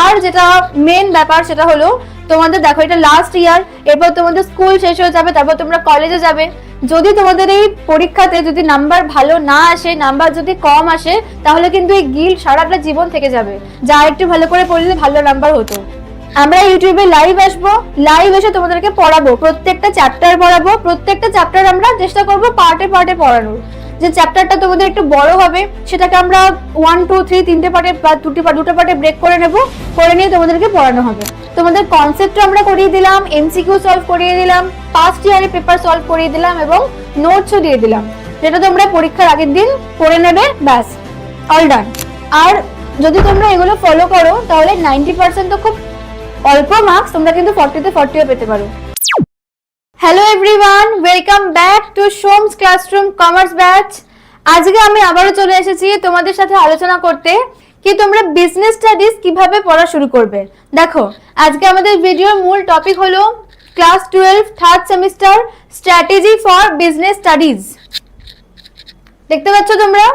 আর যেটা মেন ব্যাপার সেটা হলো তোমাদের দেখো এটা লাস্ট ইয়ার, এরপর তোমাদের স্কুল শেষ হয়ে যাবে, তারপর তোমরা কলেজে যাবে। যদি তোমাদের এই পরীক্ষাতে যদি নাম্বার ভালো না আসে, নাম্বার যদি কম আসে, তাহলে কিন্তু এই গিল্ট সারাটা জীবন থেকে যাবে। যা একটু ভালো করে পড়লে ভালো নাম্বার হতো। আমরা ইউটিউবে লাইভ আসবো, লাইভ এসে তোমাদেরকে পড়াবো, প্রত্যেকটা চ্যাপ্টার পড়াবো। প্রত্যেকটা চ্যাপ্টার আমরা চেষ্টা করবো পার্টে পার্টে পড়ানোর। যে চ্যাপ্টারটা তোমাদের একটু বড় হবে সেটাকে আমরা 1 2 3 তিনটে পার্টে বা দুটো পার্টে ব্রেক করে নেব, করে নিয়ে তোমাদেরকে পড়ানো হবে। তোমাদের কনসেপ্টও আমরা করিয়ে দিলাম, এমসিকিউ সলভ করিয়ে দিলাম, পাস্ট ইয়ারের পেপার সলভ করিয়ে দিলাম এবং নোটসও দিয়ে দিলাম, যেটা তোমরা পরীক্ষার আগের দিন করে নেবে, ব্যাস অল ডান। আর যদি তোমরা এগুলো ফলো করো তাহলে 90% তো খুব অল্প মার্কস, তোমরা কিন্তু 40-তে 40ও পেতে পারো। Hello everyone, welcome back to সোমস classroom commerce batch. আজকে আমি আবারও চলে এসেছি তোমাদের সাথে আলোচনা করতে কি তোমরা বিজনেস স্টাডিজ কিভাবে পড়া শুরু করবে। দেখো, আজকে আমাদের ভিডিওর মূল টপিক হলো class 12 third semester strategy for business studies. দেখতে পাচ্ছ তোমরা,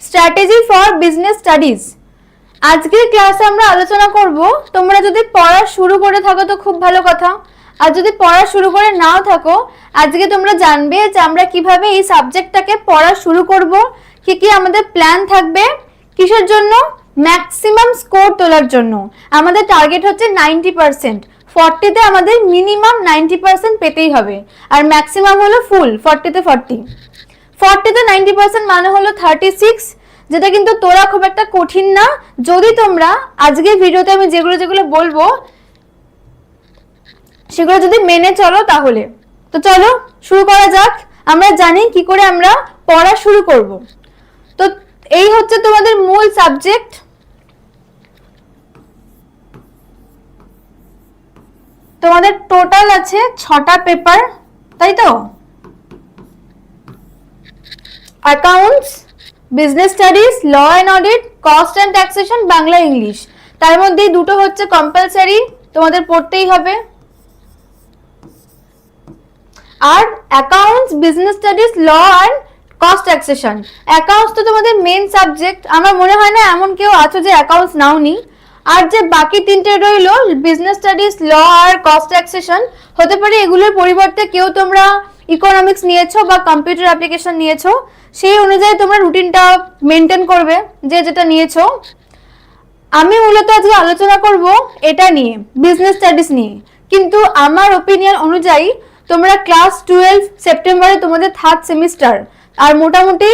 স্ট্র্যাটেজি ফর বিজনেস স্টাডিজ। আজকের ক্লাসে আমরা আলোচনা করব, তোমরা যদি পড়া শুরু করে থাকো তো খুব ভালো কথা, আর যদি পড়া শুরু করে নাও থাকো, আজকে তোমরা জানবে যে আমরা কিভাবে এই সাবজেক্টটাকে পড়া শুরু করব, কি কি আমাদের প্ল্যান থাকবে, কিসের জন্য, ম্যাক্সিমাম স্কোর তোলার জন্য। আমাদের টার্গেট হচ্ছে 90%, 40-তে আমাদের মিনিমাম 90% পেতেই হবে, আর ম্যাক্সিমাম হলো ফুল 40-তে 40। 40-তে 90% মানে হলো 36, যেটা কিন্তু তোলা খুব একটা কঠিন না যদি তোমরা আজকের ভিডিওতে আমি যেগুলো বলবো সেগুলো যদি মেনে চলো তাহলে। তো চলো শুরু করা যাক। আমরা জানি কি করে আমরা পড়া শুরু করব। তো এই হচ্ছে তোমাদের মূল সাবজেক্ট। তোমাদের টোটাল আছে 6টা পেপার, তাই তো? Accounts, business studies, law and audit, cost and taxation, Bangla English. তার মধ্যে দুটো হচ্ছে কম্পালসারি, তোমাদের পড়তেই হবে। আর accounts, business studies, law and cost taxation. Accounts তো তোমাদের মেন সাবজেক্ট, আমার মনে হয় না এমন কেউ আছো যে অ্যাকাউন্টস নাওনি। আর যে বাকি তিনটে রইলো বিজনেস স্টাডিজ, ল আর কস্ট ট্যাক্সেশন, হতে পারে এগুলোর পরিবর্তে কেউ তোমরা ইকোনমিক্স নিয়েছো বা কম্পিউটার অ্যাপ্লিকেশন নিয়েছো, সেই অনুযায়ী তোমরা রুটিনটা মেনটেন করবে যে যেটা নিয়েছো। আমি মূলত আজকে আলোচনা করব এটা নিয়ে, বিজনেস স্টাডিজ নিয়ে। কিন্তু আমার ওপিনিয়ন অনুযায়ী তোমরা ক্লাস 12 সেপ্টেম্বরে তোমাদের থার্ড সেমিস্টার, আর মোটামুটি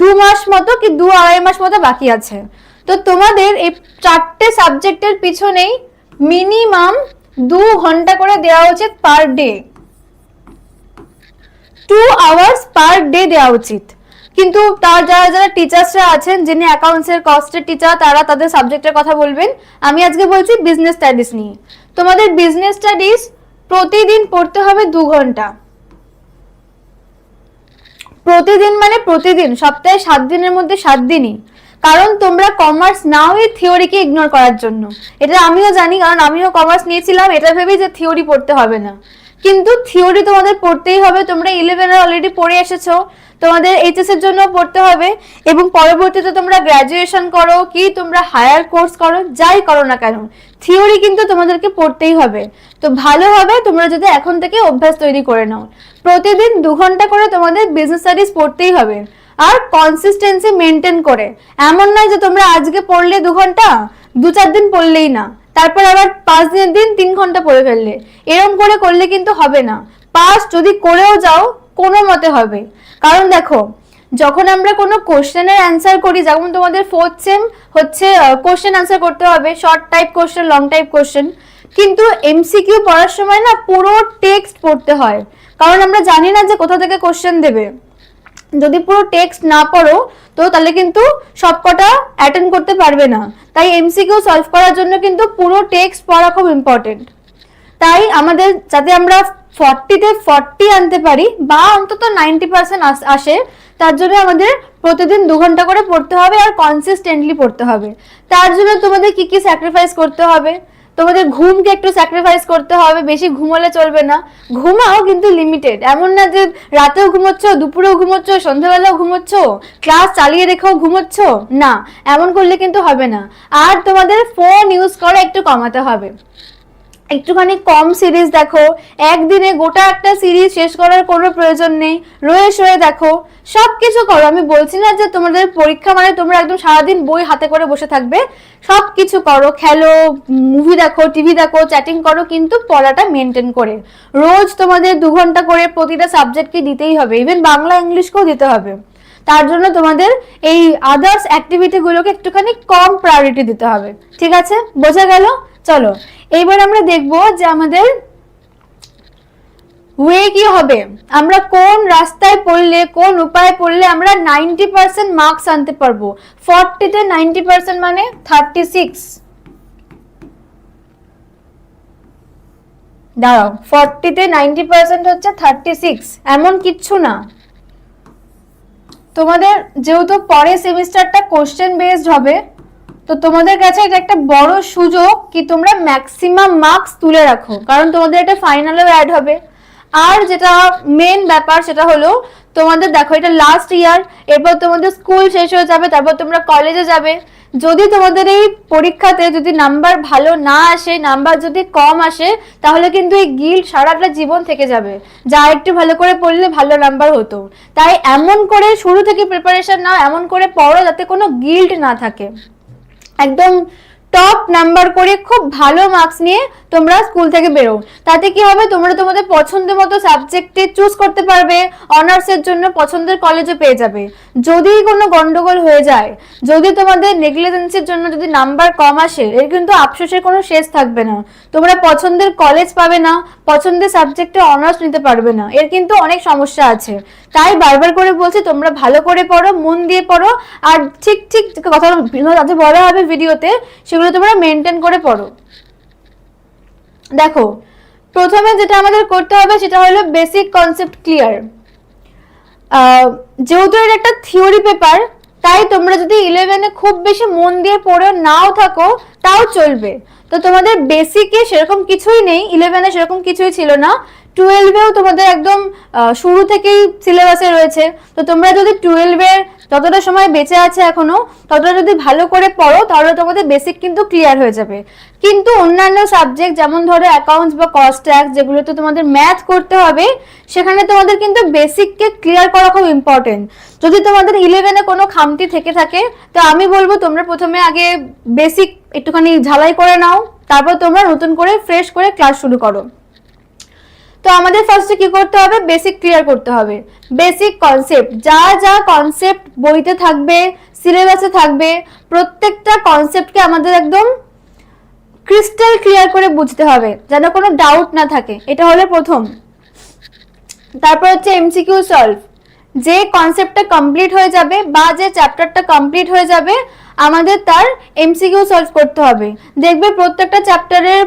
2 মাস মতো কি 2-2.5 মাস মতো বাকি আছে। তো তোমাদের এই 4টে সাবজেক্টের পিছনেই মিনিমাম 2 ঘন্টা করে দেওয়া উচিত per day, 2 hours per day দেওয়া উচিত। কিন্তু তার যারা টিচার্সরা আছেন, যিনি অ্যাকাউন্টসের কস্টের টিচার, তারা তাদের সাবজেক্টের কথা বলবেন। আমি আজকে বলছি বিজনেস স্টাডিজ নিয়ে। তোমাদের বিজনেস স্টাডিজ প্রতিদিন পড়তে হবে 2 ঘন্টা। প্রতিদিন মানে প্রতিদিন, সপ্তাহে 7 দিনের মধ্যে 7 দিনই। কারণ তোমরা কমার্স নাও এই থিওরিকে ইগনোর করার জন্য। এটা আমিও জানি, কারণ আমিও কমার্স নিয়েছিলাম এটা ভেবেই যে থিওরি পড়তে হবে না, কিন্তু থিওরি তোমাদের পড়তেই হবে। তোমরা 11 অলরেডি পড়ে এসেছো, তোমাদের এইচএস এর জন্য পড়তে হবে, এবং পরবর্তীতে তোমরা গ্রাজুয়েশন করো কি তোমরা হায়ার কোর্স করো, যাই করো না কেন, থিওরি কিন্তু তোমাদেরকে পড়তেই হবে। তো ভালো হবে তোমরা যদি এখন থেকে অভ্যাস তৈরি করে নাও, প্রতিদিন 2 ঘন্টা করে তোমাদের বিজনেস স্টাডিজ পড়তেই হবে, আর কনসিস্টেন্সি মেনটেন করে। এমন নয় যে তোমরা আজকে পড়লে 2 ঘন্টা, 2-4 দিন পড়লেই না, তারপর আবার 5 দিনের দিন 3 ঘন্টা পড়ে ফেললে, এরকম করে করলে কিন্তু হবে না। পাস যদি করেও যাও কোনো মতে হবে। কারণ দেখো, যখন আমরা কোনো কোশ্চেনের অ্যান্সার করি, যেমন তোমাদের 4th সেম হচ্ছে কোশ্চেন অ্যান্সার করতে হবে, short type question, long type question. কিন্তু এমসিকিউ পড়ার সময় না পুরো টেক্সট পড়তে হয়, কারণ আমরা জানি না যে কোথা থেকে কোশ্চেন দেবে। যদি পুরো টেক্সট না পড়ো তো তাহলে কিন্তু সবকটা অ্যাটেন্ড করতে পারবে না। তাই এমসিকিউ সলভ করার জন্য কিন্তু পুরো টেক্সট পড়া খুব ইম্পর্টেন্ট। তাই আমাদের যাতে আমরা 40-তে 40 আনতে পারি বা অন্তত 90% আসে, তার জন্য আমাদের প্রতিদিন 2 ঘন্টা করে পড়তে হবে, আর কনসিস্টেন্টলি পড়তে হবে। তার জন্য তোমাদের কি কি স্যাক্রিফাইস করতে হবে, তোমাদের ঘুমকে একটু স্যাক্রিফাইস করতে হবে, বেশি ঘুমালে চলবে না। ঘুমাও কিন্তু লিমিটেড, এমন না যে রাতেও ঘুমোচ্ছ, দুপুরেও ঘুমোচ্ছ, সন্ধ্যাবেলাও ঘুমোচ্ছ, ক্লাস চালিয়ে রেখেও ঘুমোচ্ছ, না, এমন করলে কিন্তু হবে না। আর তোমাদের ফোন ইউজ করা একটু কমাতে হবে, একটুখানি কম সিরিজ দেখো, একদিনে গোটা একটা সিরিজ শেষ করার কোনো প্রয়োজন নেই, রয়ে সয়ে দেখো, সবকিছু করো। আমি বলছি না যে তোমাদের পরীক্ষা মানে তোমরা একদম সারাদিন বই হাতে করে বসে থাকবে, সবকিছু করো, খেলো, মুভি দেখো, টিভি দেখো, চ্যাটিং করো, কিন্তু পড়াটা মেনটেন করে। রোজ তোমাদের 2 ঘন্টা করে প্রতিটা সাবজেক্টকে দিতেই হবে, ইভেন বাংলা ইংলিশকেও দিতে হবে। তার জন্য তোমাদের এই আদার্স অ্যাক্টিভিটি গুলোকে একটুখানি কম প্রায়োরিটি দিতে হবে, ঠিক আছে? বোঝা গেল? চলো এইবার আমরা দেখব যে আমাদের ওয়ে কি হবে, আমরা কোন রাস্তায় পড়লে, কোন উপায়ে পড়লে আমরা 90% মার্কস আনতে পারবো। 40 তে 90% মানে 36, দাঁড়াও, 40 তে 90% হচ্ছে 36, এমন কিচ্ছু না। তোমাদের যেহেতু পরের সেমিস্টারটা কোশ্চেন বেসড হবে, তো তোমাদের কাছে এটা একটা বড় সুযোগ কি তোমরা ম্যাক্সিমাম মার্কস তুলে রাখো, কারণ তোমাদের এটা ফাইনালেও অ্যাড হবে। আর যেটা মেন ব্যাপার সেটা হলো তোমাদের দেখো এটা লাস্ট ইয়ার, এরপর তোমাদের স্কুল শেষ হয়ে যাবে, তারপর তোমরা কলেজে যাবে। যদি তোমাদের এই পরীক্ষাতে যদি নাম্বার ভালো না আসে, নাম্বার যদি কম আসে, তাহলে কিন্তু এই গিল্ট সারাটা জীবন থেকে যাবে, যা একটু ভালো করে পড়লে ভালো নাম্বার হতো। তাই এমন করে শুরু থেকে প্রিপারেশন নাও, এমন করে পড়ো যাতে কোনো গিল্ট না থাকে। একদম টপ নাম্বার করে খুব ভালো মার্কস নিয়ে তোমরা স্কুল থেকে বেরো। তাতে কি হবে, তোমরা তোমাদের পছন্দের মতো সাবজেক্টে চুজ করতে পারবে, অনার্সের জন্য পছন্দের কলেজে পেয়ে যাবে। যদি কোনো গন্ডগোল হয়ে যায়, যদি তোমাদের নেগলিজেন্সের জন্য যদি নাম্বার কম আসে, এর কিন্তু আফসোসের কোনো শেষ থাকবে না। তোমরা পছন্দের কলেজ পাবে না, পছন্দের সাবজেক্টে অনার্স নিতে পারবে না, এর কিন্তু অনেক সমস্যা আছে। তাই বারবার করে বলছি, তোমরা ভালো করে পড়ো, মন দিয়ে পড়ো, আর ঠিক ঠিক কথা বলা হবে ভিডিওতে, সেগুলো তোমরা মেনটেন করে পড়ো। দেখো প্রথমে যেটা আমাদের করতে হবে সেটা হলো বেসিক কনসেপ্ট ক্লিয়ার। যেহেতু এটা একটা থিওরি পেপার, তাই তোমরা যদি 11-এ খুব বেশি মন দিয়ে পড়ে নাও থাকো তাও চলবে। তো তোমাদের বেসিকে সেরকম কিছুই নেই, 11-এ সেরকম কিছুই ছিল না, 12-এও তোমাদের একদম শুরু থেকেই সিলেবাসে রয়েছে। তো তোমরা যদি 12-এর যতটা সময় বেঁচে আছে এখনো, ততটা যদি ভালো করে পড়ো, তাহলে তোমাদের বেসিক কিন্তু ক্লিয়ার হয়ে যাবে। কিন্তু অন্যান্য সাবজেক্ট যেমন ধরো অ্যাকাউন্টস বা কস্ট ট্যাক্স, যেগুলোতে তোমাদের ম্যাথ করতে হবে, সেখানে তোমাদের কিন্তু বেসিককে ক্লিয়ার করা খুব ইম্পর্টেন্ট। যদি তোমাদের 11-এ কোনো খামতি থেকে থাকে, তো আমি বলবো তোমরা প্রথমে আগে বেসিক একটুখানি ঝালাই করে নাও, তারপর তোমরা নতুন করে ফ্রেশ করে ক্লাস শুরু করো। তো আমাদের ফার্স্টে কি করতে হবে, বেসিক ক্লিয়ার করতে হবে। বেসিক কনসেপ্ট, যা যা কনসেপ্ট বইতে থাকবে, সিলেবাসে থাকবে, প্রত্যেকটা কনসেপ্টকে আমাদের একদম ক্রিস্টাল ক্লিয়ার করে বুঝতে হবে, যেন কোনো ডাউট না থাকে। এটা হলো প্রথম। তারপর হচ্ছে এমসিকিউ সলভ। যে কনসেপ্টটা কমপ্লিট হয়ে যাবে বা যে চ্যাপ্টারটা কমপ্লিট হয়ে যাবে, আমাদের তার এমসিকিউ সলভ করতে হবে। দেখবে প্রত্যেকটা চ্যাপ্টারের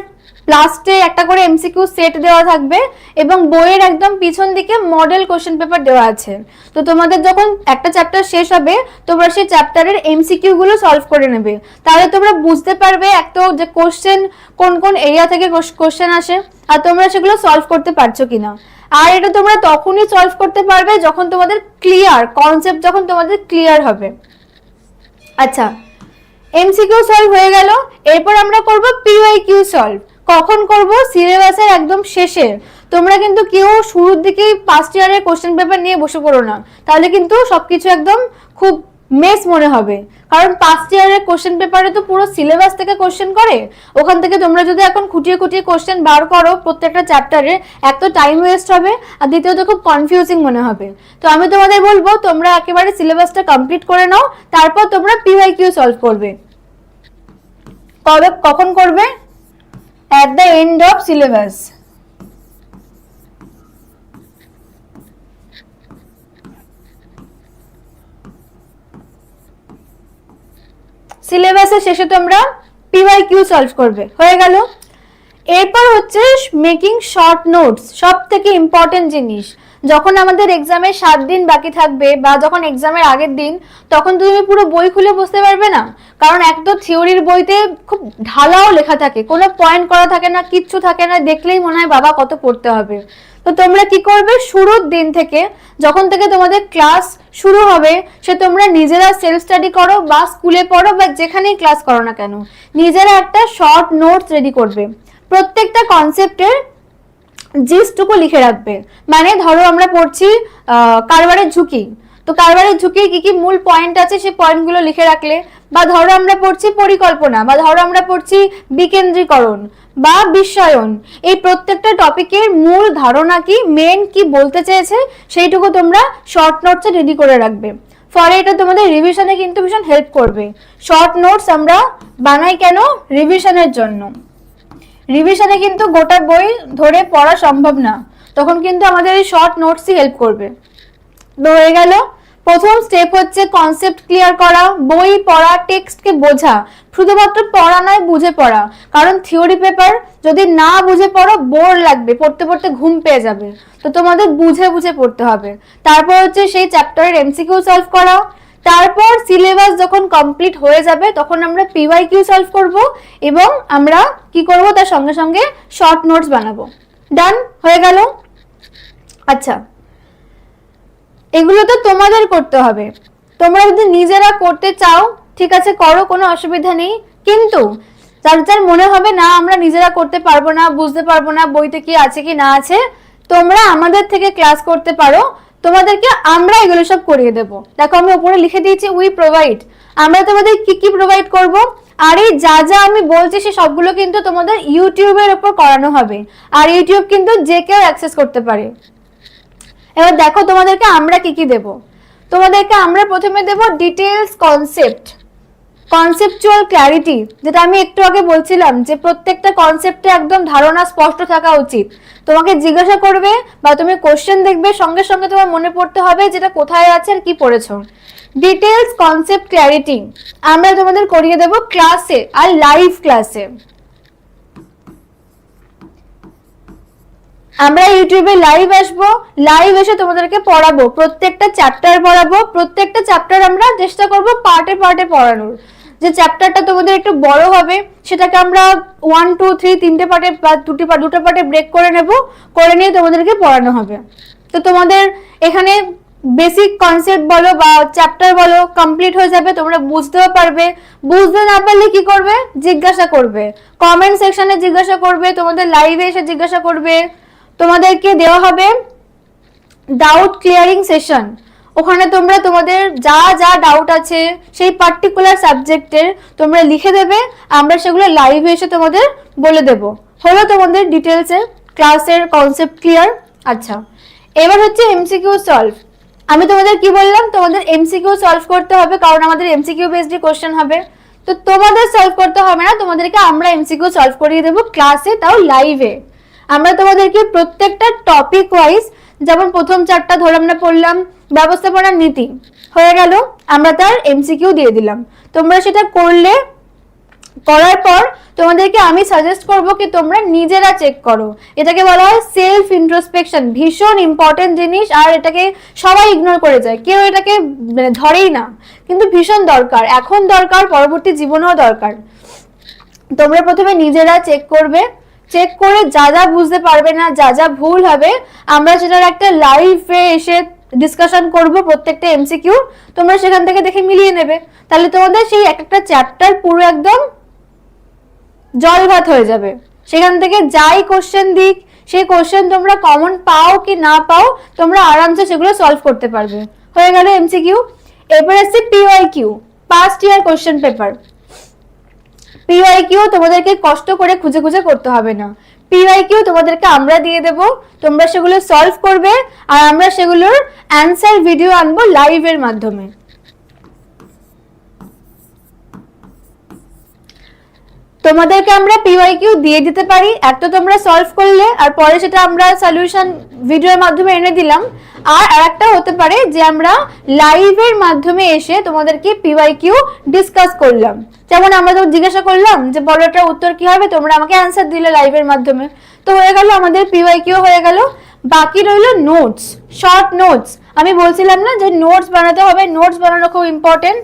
লাস্টে একটা করে এমসিকিউ সেট দেওয়া থাকবে, এবং বইয়ের একদম পিছন দিকে মডেল কোশ্চেন পেপার দেওয়া আছে। তো তোমাদের যখন একটা চ্যাপ্টার শেষ হবে, তোমরা সেই চ্যাপ্টারের এমসিকিউ গুলো সলভ করে নেবে। তাহলে তোমরা বুঝতে পারবে এক তো যে কোশ্চেন কোন কোন এরিয়া থেকে কোশ্চেন আসে, আর তোমরা সেগুলো সলভ করতে পারছো কিনা। আর এটা তোমরা তখনই সলভ করতে পারবে যখন তোমাদের ক্লিয়ার কনসেপ্ট, যখন তোমাদের ক্লিয়ার হবে। আচ্ছা, এমসিকিউ সলভ হয়ে গেল, এরপর আমরা করব পিওয়াইকিউ সলভ। কখন করব, সিলেবাসের একদম শেষে। তোমরা কিন্তু কেউ শুরুর দিকেই ফার্স্ট ইয়ারের কোশ্চেন পেপার নিয়ে বসে পড়ো না, তাহলে কিন্তু সবকিছু একদম খুব মেস মনে হবে। কারণ ফার্স্ট ইয়ারের কোশ্চেন পেপারে তো পুরো সিলেবাস থেকে কোশ্চেন করে, ওখান থেকে তোমরা যদি এখন খুঁটিয়ে খুঁটিয়ে কোশ্চেন বার করো প্রত্যেকটা চ্যাপ্টারে, এক তো টাইম ওয়েস্ট হবে, আর দ্বিতীয়ত খুব কনফিউজিং মনে হবে। তো আমি তোমাদের বলবো তোমরা একেবারে সিলেবাসটা কমপ্লিট করে নাও, তারপর তোমরা পিওয়াইকিউ সলভ করবে। কখন করবে? at the end of syllabus. সিলেবাসের শেষে তোমরা পিওয়াইকিউ সলভ করবে, হয়ে গেল। এরপর হচ্ছে মেকিং শর্ট নোটস, সব থেকে ইম্পর্টেন্ট জিনিস। যখন আমাদের এক্সামের 7 দিন বাকি থাকবে বা যখন এক্সামের আগের দিন, তখন তুমি পুরো বই খুলে বসতে পারবে না, কারণ এক তো থিওরির বইতে খুব ঢালাও লেখা থাকে, কোনো পয়েন্ট করা থাকে না, কিচ্ছু থাকে না, দেখলেই মনে হয় বাবা কত পড়তে হবে। তো তোমরা কি করবে, শুরুর দিন থেকে যখন থেকে তোমাদের ক্লাস শুরু হবে, সে তোমরা নিজেরা সেলফ স্টাডি করো বা স্কুলে পড়ো বা যেখানেই ক্লাস করো না কেন, নিজেরা একটা শর্ট নোটস রেডি করবে, প্রত্যেকটা কনসেপ্টের জিস্টটুকু লিখে রাখবে। মানে ধরো আমরা পড়ছি কারবারের ঝুঁকি, তো কারবারের ঝুঁকির কি কি মূল পয়েন্ট আছে সেই পয়েন্টগুলো লিখে রাখলে, বা ধরো আমরা পড়ছি পরিকল্পনা, বা ধরো আমরা পড়ছি বিকেন্দ্রীকরণ বা বিশ্বায়ন, এই প্রত্যেকটা টপিকের মূল ধারণা কি, মেন কি বলতে চেয়েছে, সেইটুকু তোমরা শর্ট নোটসে রেডি করে রাখবে। ফলে এটা তোমাদের রিভিশনে কিন্তু ভীষণ হেল্প করবে। শর্ট নোটস আমরা বানাই কেন, রিভিশনের জন্য। রিভিশনে কিন্তু গোটা বই ধরে পড়া সম্ভব না, তখন কিন্তু আমাদের এই শর্ট নোটসই হেল্প করবে। তো হয়ে গেল, প্রথম স্টেপ হচ্ছে কনসেপ্ট ক্লিয়ার করা, বই পড়া, টেক্সটকে বোঝা, শুধুমাত্র পড়া নয় বুঝে পড়া, কারণ থিওরি পেপার যদি না বুঝে পড়ো বোর লাগবে, পড়তে পড়তে ঘুম পেয়ে যাবে, তো তোমাদের বুঝে বুঝে পড়তে হবে। তারপর হচ্ছে সেই চ্যাপ্টারের এমসিকিউ সলভ করা, তারপর সিলেবাস যখন কমপ্লিট হয়ে যাবে তখন আমরা পিওয়াইকিউ সলভ করব এবং আমরা কি করব, তার সঙ্গে সঙ্গে শর্ট নোটস বানাবো। ডান হয়ে গেল। আচ্ছা, এগুলো তো তোমাদের করতে হবে, তোমরা যদি নিজেরা করতে চাও ঠিক আছে করো, কোনো অসুবিধা নেই, কিন্তু যার যার মনে হবে না আমরা নিজেরা করতে পারবো না, বুঝতে পারবো না বইতে কি আছে কি না আছে, তোমরা আমাদের থেকে ক্লাস করতে পারো, তোমাদেরকে আমরা এগুলো সব করিয়ে দেবো। দেখো আমি উপরে লিখে দিয়েছি উই প্রোভাইড, আমরা তোমাদের কি কি প্রোভাইড করব, আর এই যা যা আমি বলছি সে সবগুলো কিন্তু তোমাদের ইউটিউবের উপর করানো হবে, আর ইউটিউব কিন্তু যে কেউ অ্যাক্সেস করতে পারে। এবার দেখো তোমাদেরকে আমরা কি কি দেব, তোমাদেরকে আমরা প্রথমে দেব ডিটেইলস কনসেপ্ট, কনসেপচুয়াল ক্ল্যারিটি, যেটা আমি একটু আগে বলছিলাম যে প্রত্যেকটা কনসেপ্টে একদম ধারণা স্পষ্ট থাকা উচিত। তোমাকে জিজ্ঞাসা করবে বা তুমি কোশ্চেন দেখবে, সঙ্গে সঙ্গে তোমার মনে পড়তে হবে যেটা কোথায় আছে আর কি পড়েছো। ডিটেইলস কনসেপ্ট ক্ল্যারিটি আমরা তোমাদের করিয়ে দেব ক্লাসে আর লাইভ ক্লাসে। আমরা ইউটিউবে লাইভ আসবো, লাইভ এসে তোমাদেরকে পড়াবো, প্রত্যেকটা চ্যাপ্টার পড়াবো, প্রত্যেকটা চ্যাপ্টার আমরা চেষ্টা করব পার্টে পার্টে পড়ানোর। যে চ্যাপ্টারটা তোমাদের একটু বড় হবে সেটাকে আমরা 1 2 3 তিনটে পার্টে বা দুটো পার্টে ব্রেক করে নেব, করে নিয়ে তোমাদেরকে পড়ানো হবে। তো তোমাদের এখানে বেসিক কনসেপ্ট বলো বা চ্যাপ্টার বলো কমপ্লিট হয়ে যাবে, তোমরা বুঝতেও পারবে। বুঝতে না পারলে কি করবে, জিজ্ঞাসা করবে, কমেন্ট সেকশনে জিজ্ঞাসা করবে, তোমাদের লাইভে এসে জিজ্ঞাসা করবে। তোমাদেরকে দেওয়া হবে ডাউট ক্লিয়ারিং সেশন, ওখানে তোমরা তোমাদের যা যা ডাউট আছে সেই পার্টিকুলার সাবজেক্টের তোমরা লিখে দেবে, আমরা সেগুলো লাইভে এসে তোমাদের বলে দেব। হলো তোমাদের ডিটেলসে ক্লাসের কনসেপ্ট ক্লিয়ার। আচ্ছা, এবার হচ্ছে এমসিকিউ সলভ। আমি তোমাদের কি বললাম, তোমাদের এমসিকিউ সলভ করতে হবে, কারণ আমাদের এমসিকিউ বেসড কোশ্চেন হবে। তো তোমাদের সলভ করতে হবে না, তোমাদেরকে আমরা এমসিকিউ সলভ করিয়ে দেবো ক্লাসে, তাও লাইভে। আমরা তোমাদেরকে প্রত্যেকটা টপিক ওয়াইজ, যেমন প্রথম চারটা ধরে আমরা পড়লাম ব্যবস্থাপনার নীতি হয়ে গেল, আমরা তার এমসিকিউ দিয়ে দিলাম, তোমরা সেটা করলে, করার পর তোমাদেরকে আমি সাজেস্ট করব কি তোমরা নিজেরা চেক করো। এটাকে বলা হয় সেলফ ইন্ট্রোস্পেকশন, ভীষণ ইম্পর্টেন্ট জিনিস, আর এটাকে সবাই ইগনোর করে যায়, কেউ এটাকে ধরেই না, কিন্তু ভীষণ দরকার, এখন দরকার, পরবর্তী জীবনেও দরকার। তোমরা প্রথমে নিজেরা চেক করবে, চেক করে যা যা বুঝতে পারবে না, যা যা ভুল হবে, আমরা সেটার একটা লাইভে এসে ডিসকাশন করব প্রত্যেকটা এমসিকিউ, তোমরা সেখান থেকে দেখে মিলিয়ে নেবে, তাহলে তোমাদের সেই একটা চ্যাপ্টার পুরো একদম জল ভাত হয়ে যাবে। সেখান থেকে যাই কোশ্চেন দিক, সেই কোশ্চেন তোমরা কমন পাও কি না পাও, তোমরা আরামসে সেগুলো সলভ করতে পারবে। হয়ে গেল এমসিকিউ। এরপর আসছে PYQ, past year question paper. PYQ তোমাদেরকে কষ্ট করে খুঁজে খুঁজে করতে হবে না, পিওয়াইকিউ তোমাদেরকে আমরা দিয়ে দেব, তোমরা সেগুলো সলভ করবে, আর আমরা সেগুলোর অ্যান্সার ভিডিও আনবো লাইভের মাধ্যমে। তো তোমাদেরকে আমরা পিওয়াইকিউ দিয়ে দিতে পারি, একটা তোমরা সলভ করলে আর পরে সেটা আমরা সলিউশন ভিডিওর মাধ্যমে এনে দিলাম। আর আরেকটা হতে পারে যে আমরা লাইভের মাধ্যমে এসে তোমাদেরকে পিওয়াইকিউ ডিসকাস করলাম, যেমন আমরা তো জিজ্ঞাসা করলাম যে বলো এটার উত্তর কি হবে, তোমরা আমাকে অ্যান্সার দিলে লাইভের মাধ্যমে, তো হয়ে গেল আমাদের পিওয়াইকিউ হয়ে গেল। বাকি রইলো নোটস, শর্ট নোটস। আমি বলছিলাম না যে নোটস বানাতে হবে, নোটস বানানো খুব ইম্পর্টেন্ট,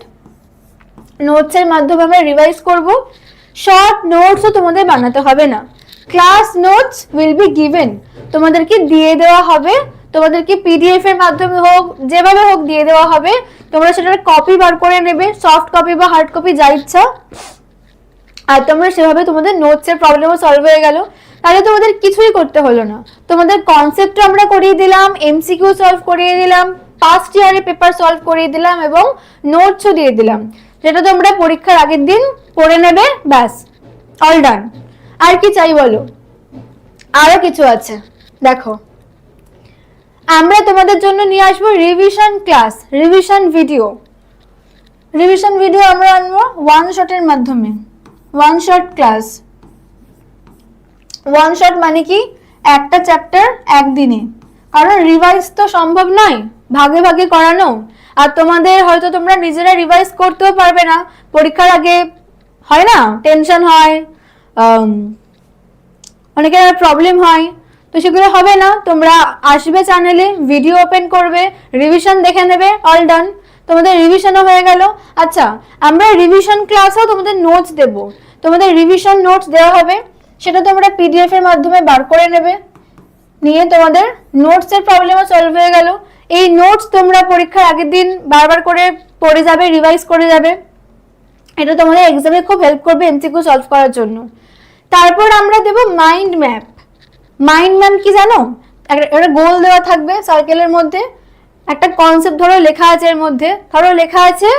নোটসের মাধ্যমে আমরা রিভাইজ করব। শর্ট নোটসও তোমাদের বানাতে হবে না, class notes will be given, তোমাদেরকে দিয়ে দেওয়া হবে, তোমাদেরকে পিডিএফ এর মাধ্যমে হোক যেভাবে হোক দিয়ে দেওয়া হবে, তোমরা সেটার কপি বার করে নেবে, সফট কপি বা হার্ড কপি যা ইচ্ছা, আর তোমরা সেভাবে তোমাদের নোটসের প্রবলেমও সলভ হয়ে গেল। তাহলে তোমাদের কিছুই করতে হলো না, তোমাদের কনসেপ্ট আমরা করিয়ে দিলাম, এমসিকিউ সলভ করিয়ে দিলাম, পাস্ট ইয়ারের পেপার সলভ করিয়ে দিলাম এবং নোটসও দিয়ে দিলাম, যেটা তোমরা পরীক্ষার আগের দিন পড়ে নেবে, ব্যাস অল ডান। আর কি চাই বলো? আরো কিছু আছে, দেখো আমরা তোমাদের জন্য নিয়ে আসবো revision class, revision video. Revision video আমরা আনবো ওয়ান শটের মাধ্যমে, one shot class. One shot মানে কি একটা চ্যাপ্টার একদিনে, কারণ রিভাইজ তো সম্ভব নয় ভাগে ভাগে করানো, আর তোমাদের হয়তো তোমরা নিজেরা রিভাইজ করতেও পারবে না, পরীক্ষার আগে হয় না টেনশন হয়, অনেকের প্রবলেম হয়, তো সেগুলো হবে না। তোমরা আসবে চ্যানেলে, ভিডিও ওপেন করবে, রিভিশন দেখে নেবে, অল ডান, তোমাদের রিভিশনও হয়ে গেল। আচ্ছা, আমরা রিভিশন ক্লাসেও তোমাদের নোটস দেব, তোমাদের রিভিশন নোটস দেওয়া হবে, সেটা তোমরা পিডিএফ এর মাধ্যমে বার করে নেবে, নিয়ে তোমাদের নোটসের প্রবলেমও সলভ হয়ে গেল। এই নোটস তোমরা পরীক্ষার আগের দিন বারবার করে পড়ে যাবে, রিভাইজ করে যাবে, এটা তোমাদের এক্সামে খুব হেল্প করবে এমসিকিউ সলভ করার জন্য। তারপর আমরা দেব মাইন্ড ম্যাপ। মাইন্ড ম্যাপ কি জানো? একটা গোল দেওয়া থাকবে সার্কেলের মধ্যে, একটা কনসেপ্ট ধরো লেখা আছে, এর মধ্যে ধরো লেখা আছে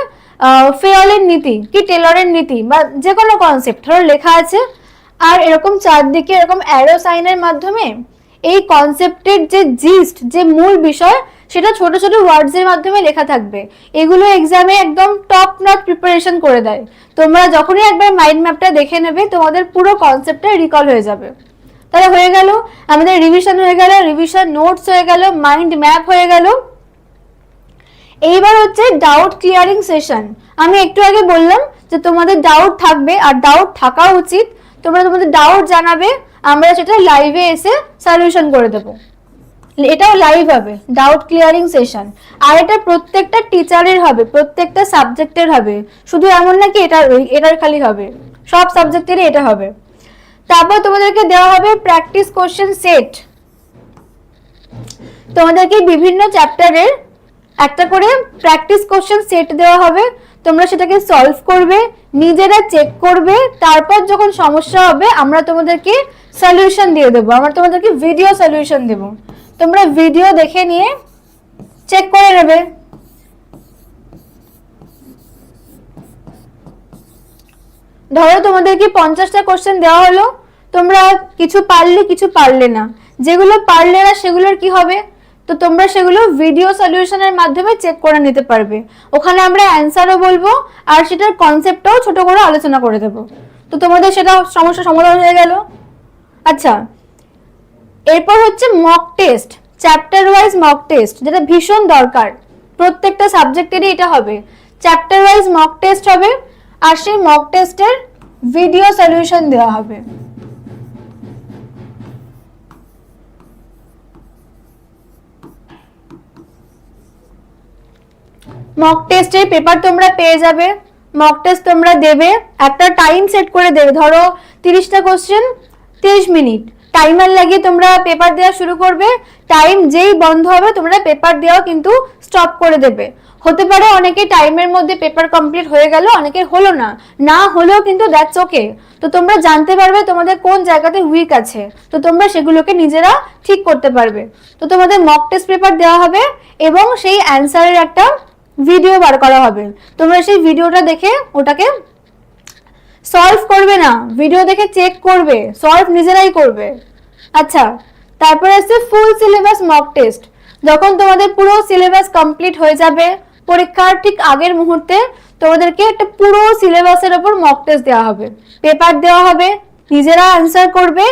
ফেয়লের নীতি কি টেলরের নীতি বা যে কোনো কনসেপ্ট ধরো লেখা আছে, আর এরকম চারদিকে এরকম অ্যারো সাইনের মাধ্যমে এই কনসেপ্টের যে জিস্ট, যে মূল বিষয়, সেটা ছোট ছোট ওয়ার্ডস এর মাধ্যমে লেখা থাকবে। এগুলো এক্সামে একদম টপ নট প্রিপারেশন করে দেয়। তোমরা যখনই একবার মাইন্ড ম্যাপটা দেখে নেবে, তোমাদের পুরো কনসেপ্টটা রিকল হয়ে যাবে। তাহলে হয়ে গেল আমাদের রিভিশন হয়ে গেল, রিভিশন নোটস হয়ে গেল, মাইন্ড ম্যাপ হয়ে গেল। এইবার হচ্ছে ডাউট ক্লিয়ারিং সেশন। আমি একটু আগে বললাম যে তোমাদের ডাউট থাকবে আর ডাউট থাকা উচিত, তোমরা তোমাদের ডাউট জানাবে, আমরা সেটা লাইভে এসে সলিউশন করে দেবো। এটাও লাইভ হবে, ডাউট ক্লিয়ারিং সেশন। আর এটা প্রত্যেকটা টিচারের হবে, প্রত্যেকটা সাবজেক্টের হবে, শুধু এমন না কি এটার খালি হবে, সব সাবজেক্টেরই এটা হবে। তারপর তোমাদেরকে দেওয়া হবে প্র্যাকটিস কোশ্চেন সেট। তোমাদেরকে বিভিন্ন চ্যাপ্টারের একটা করে প্র্যাকটিস কোশ্চেন সেট দেওয়া হবে, তোমরা সেটাকে সলভ করবে, নিজেরা চেক করবে, তারপর যখন সমস্যা হবে আমরা তোমাদেরকে সলিউশন দিয়ে দেবো, আমরা তোমাদেরকে ভিডিও সলিউশন দেব, তোমরা ভিডিও দেখে নিয়ে চেক করে নেবে। ধরো তোমাদেরকে 50টা কোশ্চেন দেওয়া হলো, তোমরা কিছু পারলে কিছু পারলে না, যেগুলো পারলে না সেগুলোর কি হবে, তো তোমরা সেগুলো ভিডিও সলিউশনের মাধ্যমে চেক করে নিতে পারবে। ওখানে আমরা অ্যান্সারও বলবো আর সেটার কনসেপ্টটাও ছোট করে আলোচনা করে দেবো, তো তোমাদের সেটা সমস্যা সমাধান হয়ে গেল। আচ্ছা, এরপর হচ্ছে mock test, chapter wise mock test, যেটা ভীষণ দরকার, প্রত্যেকটা সাবজেক্টেরই এটা হবে, চ্যাপ্টার ওয়াইজ মক টেস্ট হবে, আর সেই মক টেস্টের ভিডিও সলিউশন দেওয়া হবে। মক টেস্টের পেপার তোমরা পেয়ে যাবে, মক টেস্ট তোমরা দেবে, একটা টাইম সেট করে দেবে, ধরো 30টা কোশ্চেন 30 মিনিট টাইমার লাগিয়ে তোমরা পেপার দেওয়া শুরু করবে, টাইম যেই বন্ধ হবে তোমরা পেপার দেওয়া কিন্তু স্টপ করে দেবে। হতে পারে অনেকে টাইমের মধ্যে পেপার কমপ্লিট হয়ে গেল, অনেকে হলো না, না হলেও কিন্তু দ্যাটস ওকে, তো তোমরা জানতে পারবে তোমাদের কোন জায়গাতে উইক আছে, তো তোমরা সেগুলোকে নিজেরা ঠিক করতে পারবে। তো তোমাদের মক টেস্ট পেপার দেওয়া হবে এবং সেই অ্যান্সারের একটা ভিডিও বার করা হবে, তোমরা সেই ভিডিওটা দেখে ওটাকে সলভ করবে না, ভিডিও দেখে চেক করবে, সলভ নিজেরাই করবে। আচ্ছা, তারপরে আছে ফুল সিলেবাস মক টেস্ট। যখন তোমাদের পুরো সিলেবাস কমপ্লিট হয়ে যাবে, পরীক্ষার ঠিক আগের মুহূর্তে তোমাদেরকে একটা পুরো সিলেবাসের উপর মক টেস্ট দেওয়া হবে, পেপার দেওয়া হবে, নিজেরা অ্যান্সার করবে,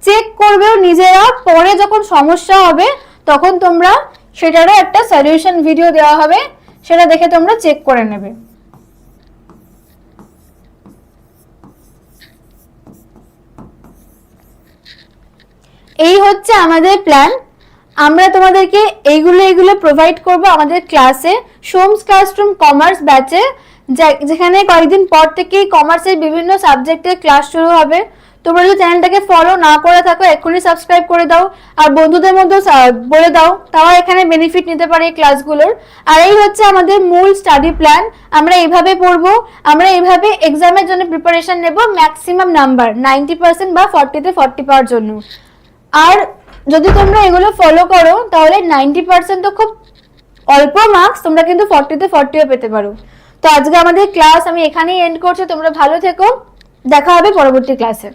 চেক করবেও নিজেরা, পরে যখন সমস্যা হবে তখন তোমরা সেটারও একটা সলিউশন ভিডিও দেওয়া হবে, সেটা দেখে তোমরা চেক করে নেবে। এই হচ্ছে আমাদের প্ল্যান। আমরা তোমাদেরকে এইগুলো প্রোভাইড করব আমাদের ক্লাসে, সোমস ক্লাসরুম কমার্স ব্যাচে, যেখানে কয়েকদিন পর থেকেই কমার্সের বিভিন্ন সাবজেক্টের ক্লাস শুরু হবে। তোমরা যদি চ্যানেলটাকে ফলো না করে থাকো এক্ষুনি সাবস্ক্রাইব করে দাও, আর বন্ধুদের মধ্যে বলে দাও, তারা এখানে বেনিফিট নিতে পারে এই ক্লাসগুলোর। আর এই হচ্ছে আমাদের মূল স্টাডি প্ল্যান। আমরা এইভাবে পড়বো, আমরা এইভাবে এক্সামের জন্য প্রিপারেশন নেব, ম্যাক্সিমাম নাম্বার 90% বা 40-তে 40 পাওয়ার জন্য। আর যদি তোমরা এগুলো ফলো করো তাহলে 90% তো খুব অল্প মার্কস, তোমরা কিন্তু 40-তে 40ও পেতে পারো। তো আজকে আমাদের ক্লাস আমি এখানেই এন্ড করছি। তোমরা ভালো থেকো, দেখা হবে পরবর্তী ক্লাসে।